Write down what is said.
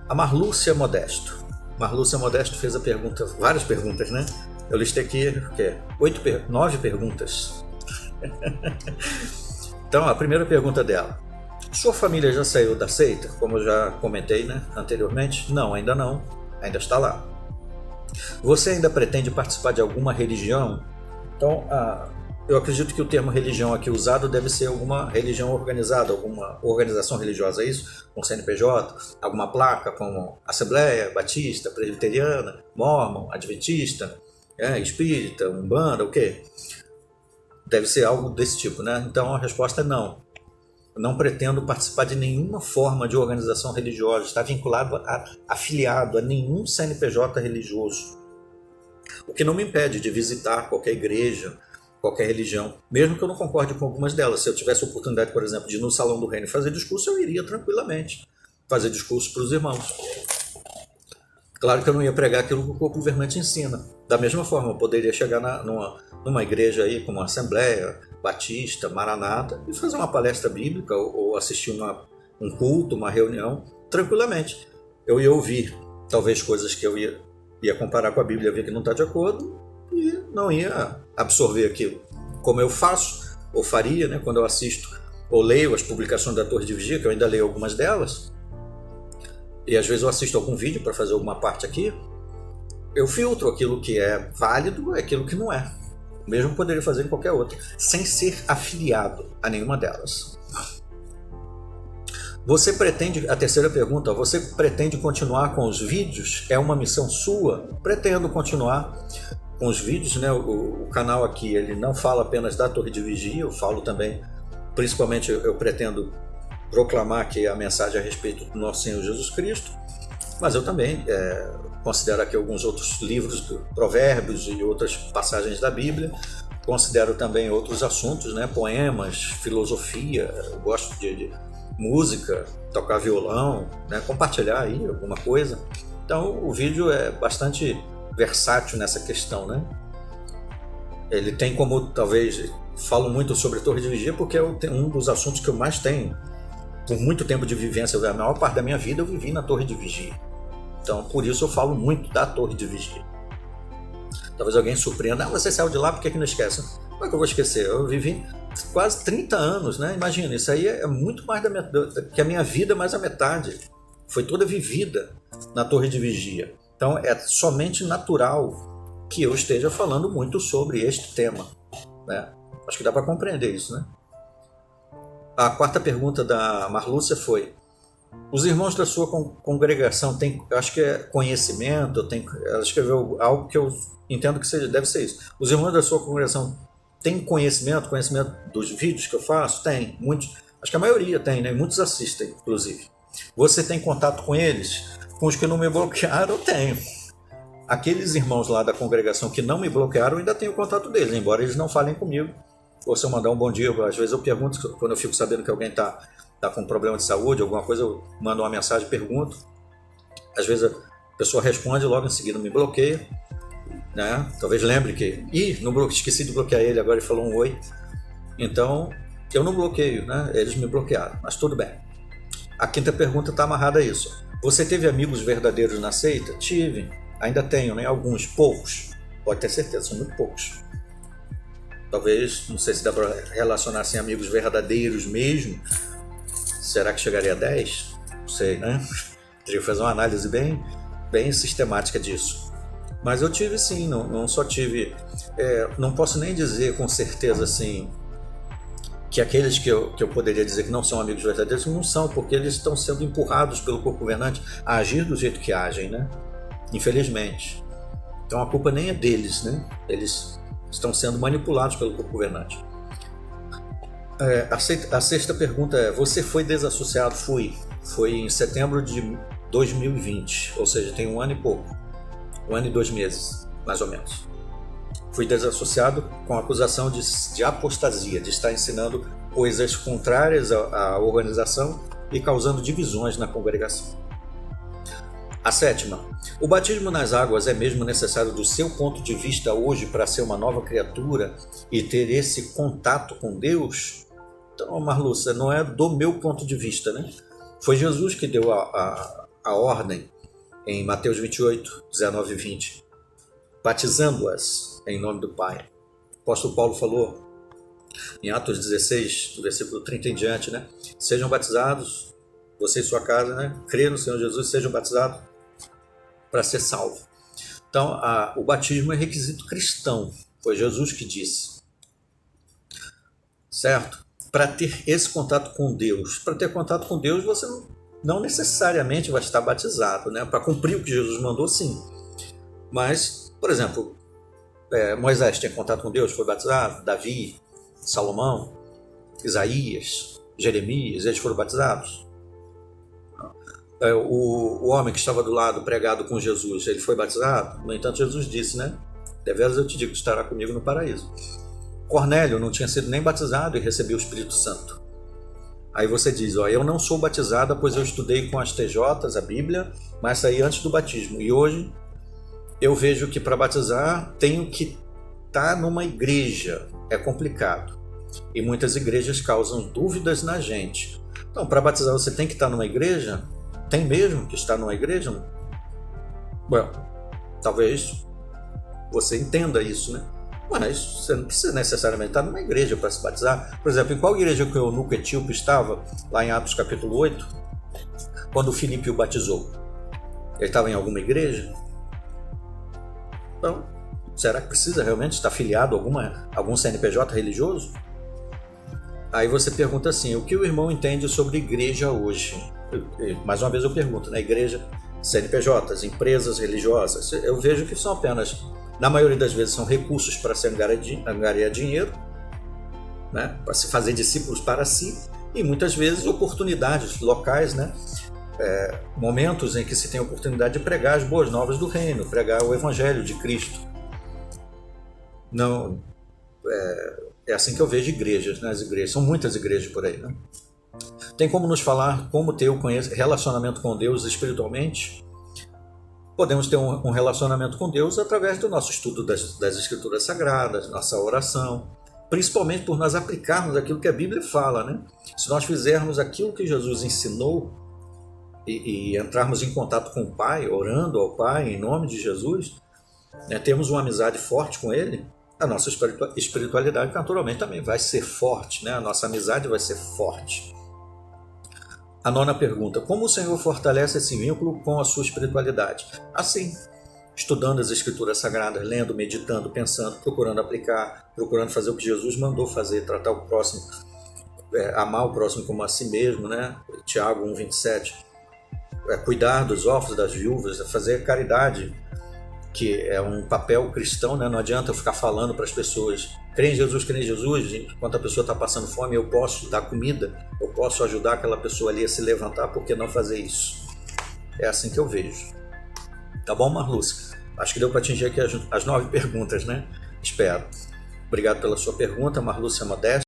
A Marlúcia Modesto. Marlúcia Modesto fez a pergunta, várias perguntas, né? Eu listei aqui, o quê? 9 perguntas. Então, a primeira pergunta dela. Sua família já saiu da seita? Como eu já comentei, né, anteriormente? Não, ainda não. Ainda está lá. Você ainda pretende participar de alguma religião? Então, eu acredito que o termo religião aqui usado deve ser alguma religião organizada, alguma organização religiosa, é isso? Com CNPJ, alguma placa como Assembleia, Batista, Presbiteriana, Mórmon, Adventista, Espírita, Umbanda, o quê? Deve ser algo desse tipo, né? Então a resposta é não. Não pretendo participar de nenhuma forma de organização religiosa, está vinculado, afiliado a nenhum CNPJ religioso. O que não me impede de visitar qualquer igreja, qualquer religião, mesmo que eu não concorde com algumas delas. Se eu tivesse a oportunidade, por exemplo, de ir no Salão do Reino e fazer discurso, eu iria tranquilamente fazer discurso para os irmãos. Claro que eu não ia pregar aquilo que o corpo governante ensina. Da mesma forma, eu poderia chegar numa igreja aí, como a Assembleia, Batista, Maranata, e fazer uma palestra bíblica ou assistir um culto, uma reunião, tranquilamente. Eu ia ouvir, talvez, coisas que eu ia comparar com a Bíblia, ver que não está de acordo, e não ia absorver aquilo. Como eu faço, ou faria, né, quando eu assisto ou leio as publicações da Torre de Vigia, que eu ainda leio algumas delas, e às vezes eu assisto algum vídeo para fazer alguma parte aqui, eu filtro aquilo que é válido e aquilo que não é. O mesmo poderia fazer em qualquer outra, sem ser afiliado a nenhuma delas. A terceira pergunta, você pretende continuar com os vídeos? É uma missão sua? Pretendo continuar com os vídeos, né? O canal aqui, ele não fala apenas da Torre de Vigia, eu falo também, principalmente eu pretendo proclamar aqui a mensagem a respeito do nosso Senhor Jesus Cristo, mas eu também considero aqui alguns outros livros, provérbios e outras passagens da Bíblia, considero também outros assuntos, né? Poemas, filosofia, eu gosto de música, tocar violão, né? Compartilhar aí alguma coisa. Então o vídeo é bastante versátil nessa questão, né? Ele tem como, talvez, falo muito sobre Torre de Vigia porque é um dos assuntos que eu mais tenho. Por muito tempo de vivência, a maior parte da minha vida eu vivi na Torre de Vigia. Então, por isso eu falo muito da Torre de Vigia. Talvez alguém surpreenda, você saiu de lá, por que não esquece? Como é que eu vou esquecer? Eu vivi quase 30 anos, né? Imagina, isso aí é muito mais que a minha vida, mais a metade. Foi toda vivida na Torre de Vigia. Então, é somente natural que eu esteja falando muito sobre este tema, né? Acho que dá para compreender isso, né? A quarta pergunta da Marlúcia foi: os irmãos da sua congregação têm, acho que é conhecimento, ela escreveu algo que eu entendo que deve ser isso. Os irmãos da sua congregação têm conhecimento dos vídeos que eu faço? Tem, muitos, acho que a maioria tem, né? Muitos assistem, inclusive. Você tem contato com eles? Com os que não me bloquearam, eu tenho. Aqueles irmãos lá da congregação que não me bloquearam, eu ainda tenho contato deles, embora eles não falem comigo. Ou se eu mandar um bom dia, às vezes eu pergunto, quando eu fico sabendo que alguém está com um problema de saúde, alguma coisa, eu mando uma mensagem, pergunto. Às vezes a pessoa responde, logo em seguida me bloqueia, né? Talvez lembre que, esqueci de bloquear ele, agora ele falou um oi. Então, eu não bloqueio, né? Eles me bloquearam, mas tudo bem. A quinta pergunta está amarrada a isso. Você teve amigos verdadeiros na seita? Tive, ainda tenho, né? Alguns, poucos, pode ter certeza, são muito poucos. Talvez, não sei se dá para relacionar assim, amigos verdadeiros mesmo. Será que chegaria a 10? Não sei, né? Teria que fazer uma análise bem sistemática disso. Mas eu tive sim, não só tive... não posso nem dizer com certeza assim, que aqueles que eu poderia dizer que não são amigos verdadeiros, não são, porque eles estão sendo empurrados pelo corpo governante a agir do jeito que agem, né? Infelizmente. Então a culpa nem é deles, né? Eles estão sendo manipulados pelo corpo governante. A sexta pergunta é: você foi desassociado? Fui. Foi em setembro de 2020, ou seja, tem 1 ano e pouco. 1 ano e 2 meses, mais ou menos. Fui desassociado com a acusação de apostasia, de estar ensinando coisas contrárias à organização e causando divisões na congregação. A sétima: o batismo nas águas é mesmo necessário do seu ponto de vista hoje para ser uma nova criatura e ter esse contato com Deus? Então, Marlúcia, não é do meu ponto de vista, né? Foi Jesus que deu a ordem em Mateus 28, 19 e 20, batizando-as em nome do Pai. O apóstolo Paulo falou em Atos 16, do versículo 30 em diante, né? Sejam batizados, você e sua casa, né? Crê no Senhor Jesus, sejam batizados para ser salvo. Então, o batismo é requisito cristão, foi Jesus que disse, certo? Para ter esse contato com Deus. Para ter contato com Deus, você não necessariamente vai estar batizado, né? Para cumprir o que Jesus mandou, sim. Mas, por exemplo, Moisés tem contato com Deus, foi batizado, Davi, Salomão, Isaías, Jeremias, eles foram batizados. O homem que estava do lado pregado com Jesus, ele foi batizado? No entanto, Jesus disse, né? Deveras eu te digo, estará comigo no paraíso. Cornélio não tinha sido nem batizado e recebeu o Espírito Santo. Aí você diz, eu não sou batizada, pois eu estudei com as TJs, a Bíblia, mas saí antes do batismo. E hoje eu vejo que para batizar tenho que estar numa igreja. É complicado. E muitas igrejas causam dúvidas na gente. Então, para batizar você tem que estar numa igreja? Tem mesmo que estar numa igreja? Bom, talvez você entenda isso, né? Mas você não precisa necessariamente estar numa igreja para se batizar. Por exemplo, em qual igreja que o eunuco etíope estava, lá em Atos capítulo 8, quando o Filipe o batizou? Ele estava em alguma igreja? Então, será que precisa realmente estar afiliado a algum CNPJ religioso? Aí você pergunta assim, o que o irmão entende sobre igreja hoje? Mais uma vez eu pergunto, na igreja, CNPJs, empresas religiosas, eu vejo que são apenas, na maioria das vezes, são recursos para se angariar dinheiro, né? Para se fazer discípulos para si, e muitas vezes oportunidades locais, né? Momentos em que se tem a oportunidade de pregar as boas novas do reino, pregar o evangelho de Cristo. Não, é assim que eu vejo igrejas, né? As igrejas, são muitas igrejas por aí, né? Tem como nos falar como ter o relacionamento com Deus espiritualmente? Podemos ter um relacionamento com Deus através do nosso estudo das Escrituras Sagradas, nossa oração, principalmente por nós aplicarmos aquilo que a Bíblia fala, né? Se nós fizermos aquilo que Jesus ensinou e entrarmos em contato com o Pai, orando ao Pai em nome de Jesus, né, temos uma amizade forte com Ele, a nossa espiritualidade naturalmente também vai ser forte, né? A nossa amizade vai ser forte. A nona pergunta, como o Senhor fortalece esse vínculo com a sua espiritualidade? Assim, estudando as Escrituras Sagradas, lendo, meditando, pensando, procurando aplicar, procurando fazer o que Jesus mandou fazer, tratar o próximo, amar o próximo como a si mesmo, né? Tiago 1,27, cuidar dos órfãos, das viúvas, fazer caridade, que é um papel cristão, né? Não adianta eu ficar falando para as pessoas, crê em Jesus, enquanto a pessoa está passando fome, eu posso dar comida, eu posso ajudar aquela pessoa ali a se levantar, por que não fazer isso? É assim que eu vejo. Tá bom, Marlúcia? Acho que deu para atingir aqui as 9 perguntas, né? Espero. Obrigado pela sua pergunta, Marlúcia Modesta.